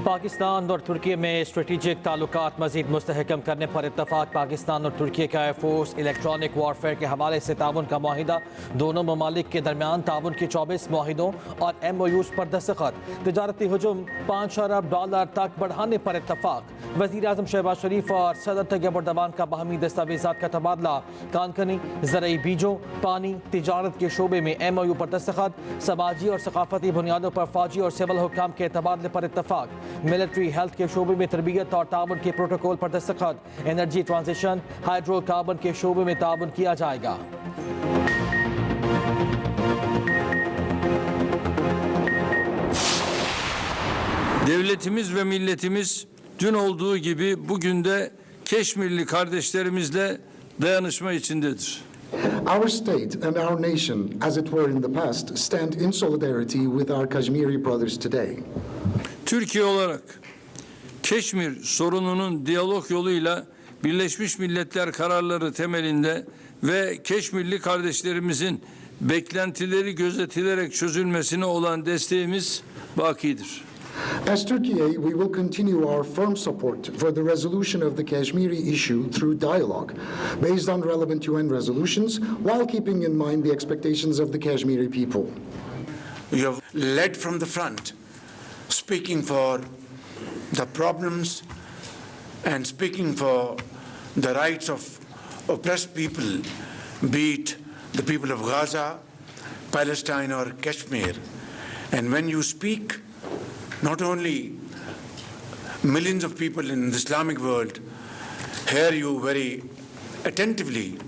पाकिस्तान और तुर्की में स्ट्रेटेजिक ताल्लुकात मजीद मुस्तहकम करने पर इत्तफाक। पाकिस्तान और तुर्की का एयरफोर्स इलेक्ट्रॉनिक वारफेयर के हवाले से ताउन का माहिदा। दोनों ममालिक के दरमियान ताउन के 24 माहिदों और MOUs पर दस्तखत। तजारती हजूम $5 अरब तक बढ़ाने पर इत्तफाक। वज़ीर आज़म शहबाज शरीफ और सदर तैयब उर्दवान का बाहमी दस्तावेज़ात का तबादला। कानकनी ज़रई बीजों, पानी, तिजारत के शोबे में MOU पर दस्तखत। समाजी और सकाफती बुनियादों पर फौजी और सिविल हुक्काम के तबादले पर इत्तफाक। मिलिट्री हेल्थ के शोबे में तरबियत और ताउन के प्रोटोकॉल पर दस्तखत। एनर्जी ट्रांजिशन, हाइड्रोकार्बन के शोबे में ताउन किया जाएगा। Devletimiz ve milletimiz dün olduğu gibi bugün de Keşmirli kardeşlerimizle dayanışma içindedir. Our state and our nation, as it were in the past, stand in solidarity with our Kashmiri brothers today. Türkiye olarak Keşmir sorununun diyalog yoluyla Birleşmiş Milletler kararları temelinde ve Keşmirli kardeşlerimizin beklentileri gözetilerek çözülmesine olan desteğimiz bakidir. As Turkey, we will continue our firm support for the resolution of the Kashmiri issue through dialogue, based on relevant UN resolutions, while keeping in mind the expectations of the Kashmiri people. You have led from the front, speaking for the problems and speaking for the rights of oppressed people, be it the people of Gaza, Palestine or Kashmir. And when you speak, not only millions of people in the Islamic world hear you very attentively,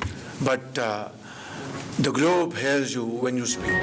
but the globe hears you when you speak.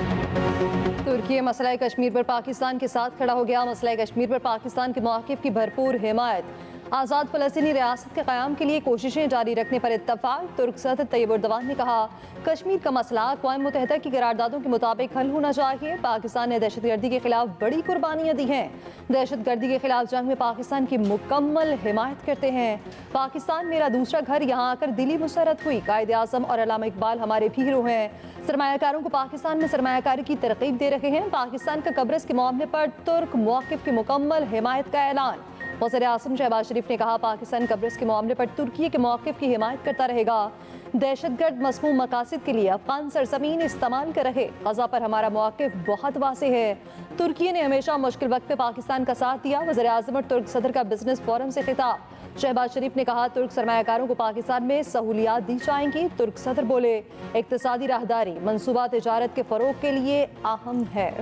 तुर्की मसला कश्मीर पर पाकिस्तान के साथ खड़ा हो गया। मसला कश्मीर पर पाकिस्तान के मौक़िफ़ की भरपूर हिमायत। आज़ाद फ़लस्तीनी रियासत के क़याम के लिए कोशिशें जारी रखने पर इत्तफ़ाक़। तुर्क सदर तैयब उर्दवान ने कहा, कश्मीर का मसला अक़वाम मुत्तहिदा की करारदादों के मुताबिक हल होना चाहिए। पाकिस्तान ने दहशतगर्दी के खिलाफ बड़ी कुर्बानियाँ दी हैं। दहशतगर्दी के खिलाफ जंग में पाकिस्तान की मुकम्मल हिमायत करते हैं। पाकिस्तान मेरा दूसरा घर, यहाँ आकर दिली मुसरत हुई। कायद आज़म और अल्लामा इकबाल हमारे भी हीरो हैं। सरमायाकारों को पाकिस्तान में सरमायाकारी की तरकीब दे रहे हैं। पाकिस्तान का कब्रस के मामले पर तुर्क मौक़िफ़ की मुकम्मल हिमायत का ऐलान। वज़ीर आज़म शहबाज शरीफ ने कहा, पाकिस्तान कब्रस के मामले पर तुर्की के मौक़िफ़ की हिमायत करता रहेगा। दहशतगर्द मसमूम मकासद के लिए अफ़गान सरज़मीन इस्तेमाल कर रहे ग़ज़ा पर हमारा मौक़िफ़ बहुत वाज़ेह है। तुर्की ने हमेशा मुश्किल वक्त में पाकिस्तान का साथ दिया। वज़ीर आज़म और तुर्क सदर का बिजनेस फोरम से खिताब। शहबाज शरीफ ने कहा, तुर्क सरमायाकारों को पाकिस्तान में सहूलियात दी जाएंगी। तुर्क सदर बोले, इक़्तिसादी राहदारी मंसूबा तिजारत के फ़रोग़ के लिए अहम है।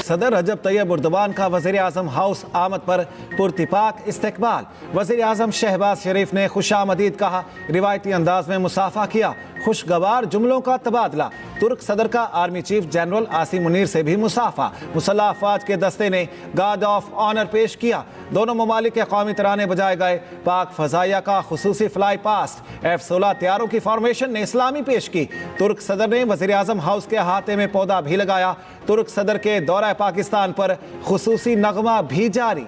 सदर रजब तैयब उर्दवान का वज़ीर आज़म हाउस आमद पर पुरतिपाक इस्तकबाल। वज़ीर आज़म शहबाज शरीफ ने खुशामदीद कहा, रिवायती अंदाज में मुसाफा किया। खुशगवार जुमलों का तबादला। तुर्क सदर का army chief general Asim Munir से भी मुसाफा। मुसल्लह अफवाज के दस्ते ने गार्ड ऑफ ऑनर पेश किया। दोनों ममालिक के कौमी तराने बजाए गए। पाक फ़ज़ाइया का खुसूसी फ्लाई पास्ट। F-16 तैयारों की फॉर्मेशन ने इस्लामी पेश की। तुर्क सदर ने वज़ीर आज़म हाउस के अहाते में पौधा भी लगाया। तुर्क सदर के दौरा पाकिस्तान पर खुसूसी नगमा भी जारी।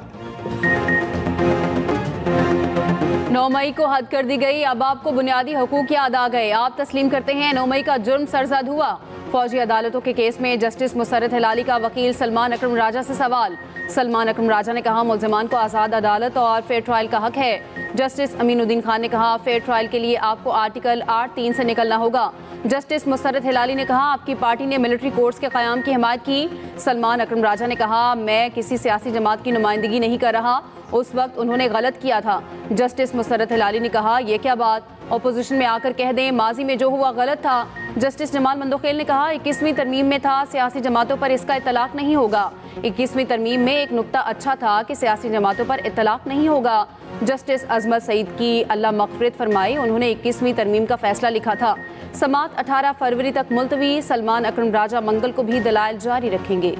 9 मई को हद कर दी गई। अब आपको बुनियादी हकूक़ याद आ गए। आप तस्लीम करते हैं 9 मई का जुर्म सरजद हुआ। फौजी अदालतों के केस में जस्टिस मुसर्रत हिलाली का वकील सलमान अकरम राजा से सवाल। सलमान अकरम राजा ने कहा, मुल्ज़िमान को आज़ाद अदालत और फेयर ट्रायल का हक है। जस्टिस अमीनुद्दीन खान ने कहा, फेयर ट्रायल के लिए आपको आर्टिकल 8(3) से निकलना होगा। जस्टिस मुसर्रत हिलाली ने कहा, आपकी पार्टी ने मिलिट्री कोर्ट्स के क़याम की हिमायत की। सलमान अकरम राजा ने कहा, मैं किसी सियासी जमात की नुमाइंदगी नहीं कर रहा, उस वक्त उन्होंने गलत किया था। जस्टिस मुसर्रत हिलाली ने कहा, यह क्या बात, अपोजिशन में आकर कह दें माजी में जो हुआ गलत था। जस्टिस जमाल मंदोखेल ने कहा, 21वीं तरमीम में था, सियासी जमातों पर इसका इतलाक नहीं होगा। 21वीं तरमीम में एक नुक्ता अच्छा था कि सियासी जमातों पर इतलाक नहीं होगा। जस्टिस अजमत सईद की अल्लाह मग़फ़िरत फरमाए, उन्होंने 21वीं तरमीम का फैसला लिखा था। समात 18 फरवरी तक मुलतवी। सलमान अकरम राजा मंगल को भी दलाइल जारी रखेंगे।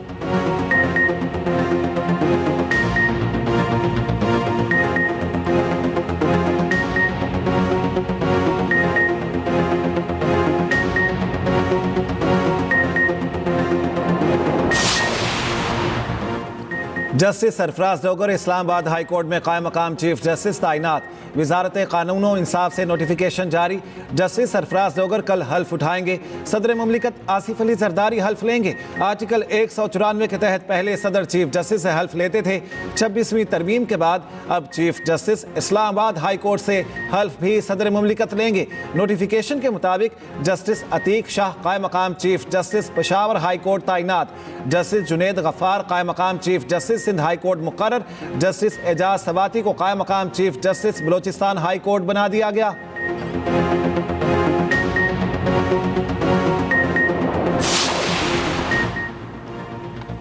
Justice Sarfaraz Dogar Islamabad high court में कायम मकाम चीफ जस्टिस तैनात। वजारत कानून और इंसाफ से नोटिफिकेशन जारी। जस्टिस सरफराज डोगर कल हल्फ उठाएंगे। सदर मुमलिकत आसिफ अली जरदारी हल्फ लेंगे। आर्टिकल 194 के तहत पहले सदर चीफ जस्टिस से हल्फ लेते थे। 26वीं तरमीम के बाद अब chief justice Islamabad high court से हल्फ भी सदर मुमलिकत लेंगे। नोटिफिकेशन के मुताबिक जस्टिस अतीक शाह कायम मकाम chief justice Peshawar high court तैनात, जस्टिस जुनेद गफ्फार कायम मकाम chief justice Sindh high court मुकर्रर, जस्टिस एजाज सवाती को कायम मकाम chief justice Balochistan high court बना दिया गया।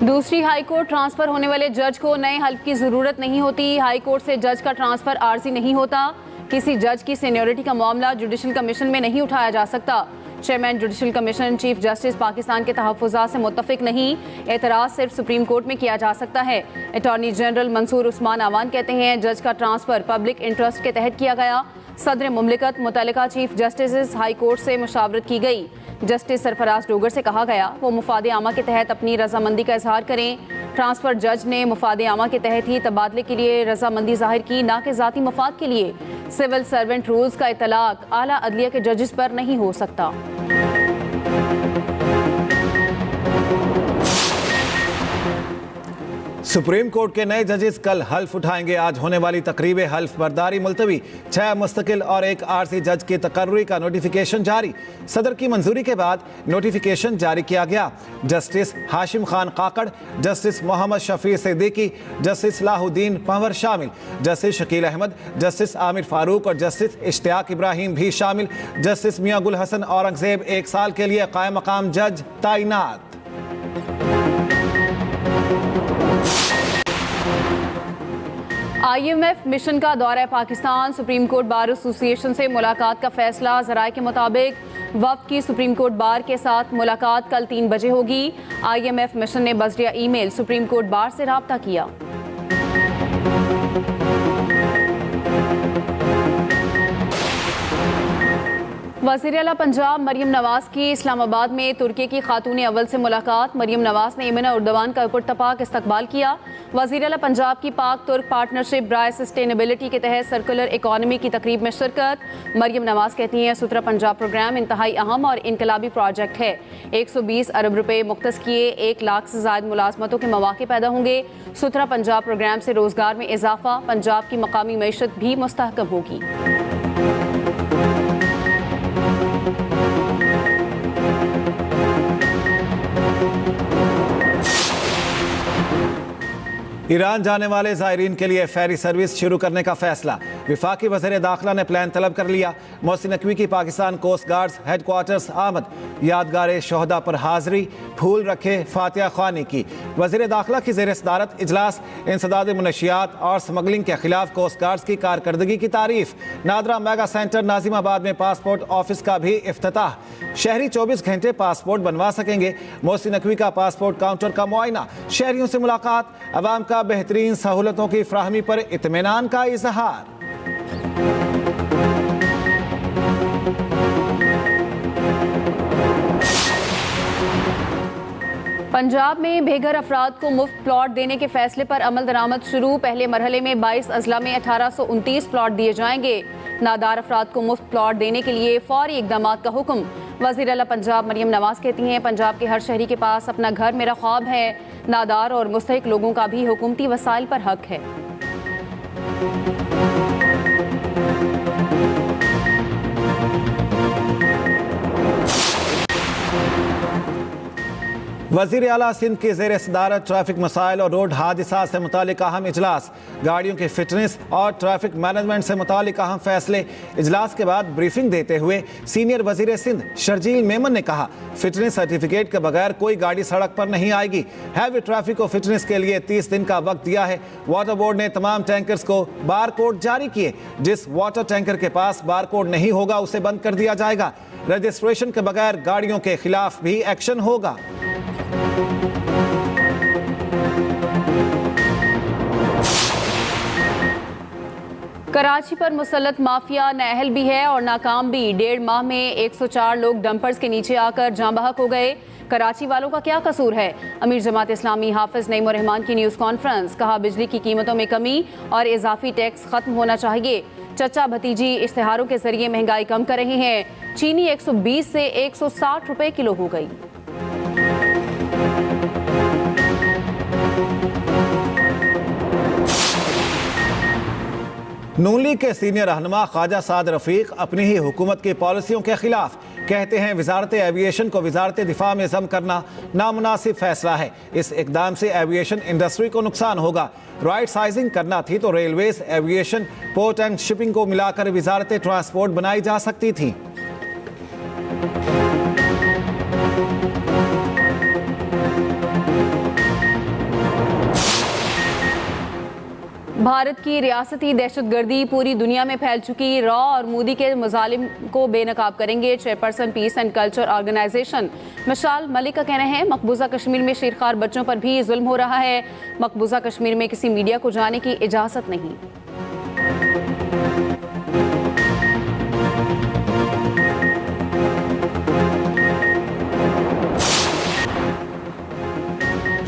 दूसरी हाई कोर्ट ट्रांसफर होने वाले जज को नए हल्फ की जरूरत नहीं होती। हाई कोर्ट से जज का ट्रांसफर आर्जी नहीं होता। किसी जज की सीनियरिटी का मामला जुडिशल कमीशन में नहीं उठाया जा सकता। Chairman judicial commission chief justice Pakistan के तहफ़्फ़ुज़ात से मुत्तफ़िक नहीं, एतराज़ सिर्फ सुप्रीम कोर्ट में किया जा सकता है। अटॉर्नी जनरल मंसूर उस्मान आवान कहते हैं जज का ट्रांसफ़र पब्लिक इंटरेस्ट के तहत किया गया। सदर मुमलिकत मुतल्लिका चीफ जस्टिस हाई कोर्ट से मुशावरत की गई। जस्टिस सरफराज डोगर से कहा गया वो मुफाद आमा के तहत अपनी रजामंदी का इजहार करें। ट्रांसफ़र जज ने मुफाद आमा के तहत ही तबादले के लिए रजामंदी जाहिर की, ना कि ज़ाती मफाद के लिए। सिविल सर्वेंट रूल्स का इतलाक आला अदलिया के जजेस पर नहीं हो सकता। सुप्रीम कोर्ट के नए जजेस कल हल्फ उठाएंगे। आज होने वाली तकरीब हल्फ बर्दारी मुलतवी। 6 मुस्तकिल और 1 आरसी जज की तकर्री का नोटिफिकेशन जारी। सदर की मंजूरी के बाद नोटिफिकेशन जारी किया गया। जस्टिस हाशिम खान काकड़, जस्टिस मोहम्मद शफी सिद्दीकी, जस्टिस सलाहुद्दीन पंवर शामिल, जस्टिस शकील अहमद, जस्टिस आमिर फारूक और जस्टिस इश्तियाक इब्राहिम भी शामिल। जस्टिस मियां गुल हसन औरंगजेब 1 साल के लिए कायम मकाम जज तैनात। IMF मिशन का दौरा Pakistan. Supreme court bar association से मुलाकात का फैसला। ज़राए के मुताबिक वफ़द की सुप्रीम कोर्ट बार के साथ मुलाकात कल 3 बजे होगी। IMF मिशन ने बज़रिया ईमेल सुप्रीम कोर्ट बार से राब्ता किया। वज़ीर आला पंजाब मरियम नवाज की इस्लामाबाद में तुर्की की खातून अव्वल से मुलाकात। मरियम नवाज ने यमन उर्दवान का पुरतपाक इस्तकबाल किया। वज़ीर आला पंजाब की पाक तुर्क पार्टनरशिप ब्राय सस्टेनेबिलिटी के तहत सर्कुलर इकॉनमी की तकरीब में शिरकत। मरियम नवाज कहती हैं सुथरा पंजाब प्रोग्राम इंतहाई अहम और इनकलाबी प्रोजेक्ट है। 120 अरब रुपए मुख्तस किए 1 लाख से ज़ायद मुलाजमतों के मौके पैदा होंगे। सुथरा पंजाब प्रोग्राम से रोज़गार में इजाफा, पंजाब की मकामी मईशत भी मुस्तहकम होगी। ईरान जाने वाले ज़ायरीन के लिए फेरी सर्विस शुरू करने का फैसला। विफाकी वज़ीर दाखिला ने प्लान तलब कर लिया। मोहसिन नकवी की पाकिस्तान कोस्ट गार्ड्स हेडक्वार्टर्स आमद। यादगार शोहदा पर हाज़री, फूल रखे, फातिहा ख्वानी की। वज़ीर दाखिला की ज़ेर सदारत इजलास। इंसदाद मुनशियात और स्मगलिंग के खिलाफ कोस्ट गार्ड्स की कारकर्दगी की तारीफ। नादरा मेगा सेंटर नाजिमाबाद में पासपोर्ट ऑफिस का भी इफ्तिताह। शहरी 24 घंटे पासपोर्ट बनवा सकेंगे। मोहसिन नकवी का पासपोर्ट काउंटर का मुआयना। शहरियों से मुलाकात। अवाम का बेहतरीन सहूलतों की फ्राहमी पर इत्मीनान का इजहार। पंजाब में बेघर अफराद को मुफ्त प्लॉट देने के फैसले पर अमल दरामद शुरू। पहले मरहले में 22 अजला में 1829 प्लॉट दिए जाएंगे। नादार अफराद को मुफ्त प्लॉट देने के लिए फौरी इकदाम का हुक्म। वज़ीर आला पंजाब मरियम नवाज कहती हैं पंजाब के हर शहरी के पास अपना घर मेरा ख्वाब है। नादार और मुस्तहिक लोगों का भी हुकूमती वसाइल पर हक है। वज़ीर आला सिंध की ज़ेर सदारत ट्रैफिक मसाइल और रोड हादसा से मुतालिक अहम इजलास। गाड़ियों की फिटनेस और ट्रैफिक मैनेजमेंट से मुतालिक अहम फैसले। इजलास के बाद ब्रीफिंग देते हुए सीनियर वज़ीर सिंध शर्जील मेमन ने कहा फिटनेस सर्टिफिकेट के बगैर कोई गाड़ी सड़क पर नहीं आएगी। हैवी ट्रैफिक को फिटनेस के लिए 30 दिन का वक्त दिया है। वाटर बोर्ड ने तमाम टैंकर्स को बार कोड जारी किए। जिस वाटर टैंकर के पास बार कोड नहीं होगा उसे बंद कर दिया जाएगा। रजिस्ट्रेशन के बगैर गाड़ियों के खिलाफ भी एक्शन होगा। कराची पर मुसल्लत माफिया नाअहल भी है और नाकाम भी। 1.5 माह में 104 लोग डंपर्स के नीचे आकर जाँ बहक हो गए। कराची वालों का क्या कसूर है? अमीर जमात इस्लामी हाफिज नईम उर रहमान की न्यूज़ कॉन्फ्रेंस, कहा बिजली की कीमतों में कमी और इजाफी टैक्स खत्म होना चाहिए। चचा भतीजी इश्तिहारों के जरिए महंगाई कम कर रहे हैं। चीनी 120 से 160 रुपए किलो हो गई। नून लीग के सीनियर रहनुमा ख्वाजा साद रफीक अपनी ही हुकूमत की पॉलिसियों के खिलाफ, कहते हैं वजारत एविएशन को वजारत दिफा में जम करना नामुनासिब फैसला है। इस इकदाम से एविएशन इंडस्ट्री को नुकसान होगा। राइट साइजिंग करना थी तो railways, aviation, port and shipping को मिलाकर वजारत ट्रांसपोर्ट बनाई जा सकती थी। भारत की रियासती दहशतगर्दी पूरी दुनिया में फैल चुकी। रॉ और मोदी के मुजालिम को बेनकाब करेंगे। Chairperson peace and culture organisation Mashal Malik का कहना है मकबूजा कश्मीर में शेरखार बच्चों पर भी जुल्म हो रहा है। मकबूजा कश्मीर में किसी मीडिया को जाने की इजाजत नहीं।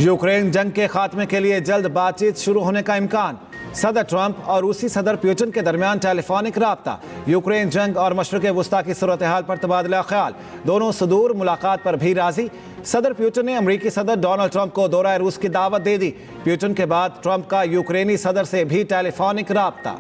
यूक्रेन जंग के खात्मे के लिए जल्द बातचीत शुरू होने का इम्कान। सदर ट्रंप और रूसी सदर पुतिन के दरमियान टेलीफोनिक राब्ता। यूक्रेन जंग और मशरक़ वस्ता की सूरत हाल पर तबादला ख्याल। दोनों सुदूर मुलाकात पर भी राजी। सदर पुतिन ने अमरीकी सदर डोनाल्ड ट्रंप को दौरा रूस की दावत दे दी। पुतिन के बाद ट्रंप का यूक्रेनी सदर से भी टेलीफोनिक राब्ता।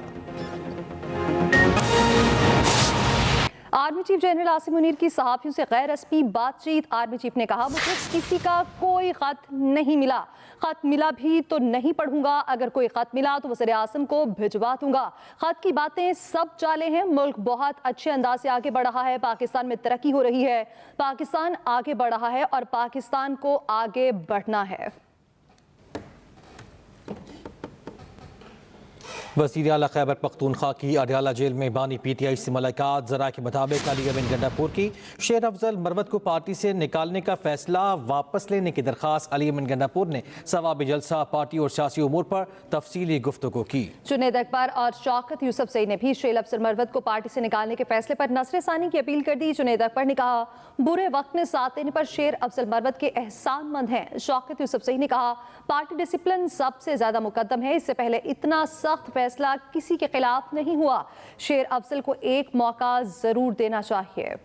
Army chief general Asim Munir की सहाफियों से गैर रस्मी बातचीत। आर्मी चीफ ने कहा मुझे किसी का कोई खत नहीं मिला, खत मिला भी तो नहीं पढ़ूंगा, अगर कोई खत मिला तो वज़ीर आज़म को भिजवा दूंगा। खत की बातें सब चाले हैं, मुल्क बहुत अच्छे अंदाज से आगे बढ़ रहा है, पाकिस्तान में तरक्की हो रही है, पाकिस्तान आगे बढ़ रहा है और पाकिस्तान को आगे बढ़ना है। वज़ीर आला खैबर पख्तूनख्वा की अडयाला जेल में बानी PTI से मुलाकात। जरा के मुताबिक अली अमीन गंडापुर की शेर अफजल मरवत को पार्टी से निकालने का फैसला वापस लेने की दरख्वास्त। अली अमीन गंडापुर ने सवाब जलसा पार्टी और सियासी उमूर पर तफसीली गुफ्तगू की। जुनैद अकबर और शौकत यूसुफजई ने भी शेर अफजल मरवत को पार्टी से निकालने के फैसले पर नज़र-ए-सानी की अपील कर दी। जुनैद अकबर ने कहा बुरे वक्त में साथ देने पर शेर अफजल मरवत के एहसानमंद हैं। शौकत यूसुफजई ने कहा पार्टी डिसिप्लिन सबसे ज्यादा मुकद्दम है, इससे पहले इतना सख्त फैसला किसी के खिलाफ नहीं हुआ। शेर अफजल को एक मौका जरूर देना चाहिए।